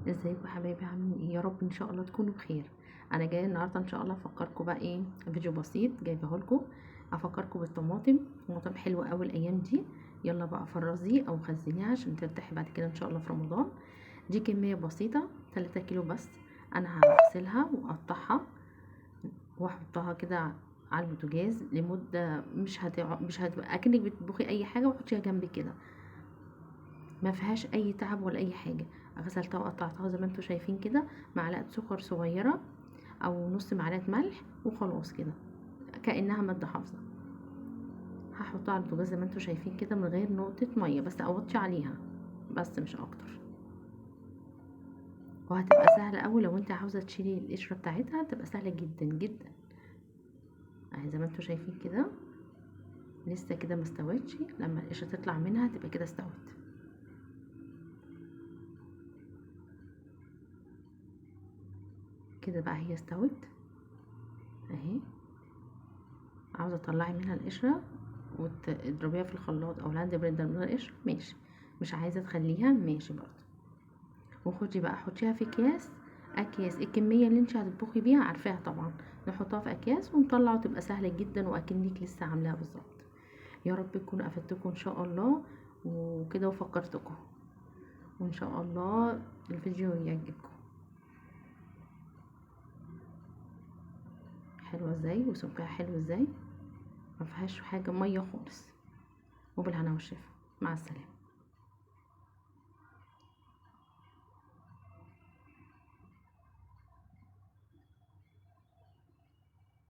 ازيكم حبايبي، عاملين ايه؟ يا رب ان شاء الله تكونوا بخير. انا جايه النهارده ان شاء الله افكركم بقى ايه، فيديو بسيط جايبه لكم افكركم بالطماطم. طماطم حلوه قوي الايام دي. يلا بقى فرزيه او خزنيها عشان ترتاحي بعد كده ان شاء الله في رمضان. دي كميه بسيطه 3 كيلو بس. انا هغسلها واقطعها واحطها كده على البوتاجاز لمده مش هتبقى اكنك بتطبخي اي حاجه، وحطيها جنبي كده، ما فيهاش اي تعب ولا اي حاجه. غسلتها وقطعتها زي ما انتم شايفين كده، معلقه سكر صغيره او نص معلقه ملح وخلاص كده، كانها ماده حافظه. هحطها على البوتاجاز زي ما انتم شايفين كده من غير نقطه ميه، بس اوطي عليها بس مش اكتر. وهتبقى سهله قوي لو انت عاوزه تشيلي القشره بتاعتها، تبقى سهله جدا جدا. اهي زي ما انتم شايفين كده، لسه كده ما استوتش. لما القشره تطلع منها تبقى كده استوت. كده بقى هي استوت اهي. عاوزه تطلعي منها القشره وتضربيها في الخلاط او الهاند بلندر من غير قشر ماشي، مش عايزه تخليها ماشي برضه. وخدي بقى حطيها في اكياس الكميه اللي انت هتطبخي بيها عارفاها طبعا. نحطها في اكياس ونطلع وتبقى سهله جدا واكنك لسه عاملاها بالظبط. يا رب تكون افدتكم ان شاء الله وكده وفكرتكم، وان شاء الله الفيديو يعجبكم. حلوه ازاي وسمكها حلو ازاي، ما فيهاش حاجه ميه خالص. وبالهنا والشفا، مع السلامه.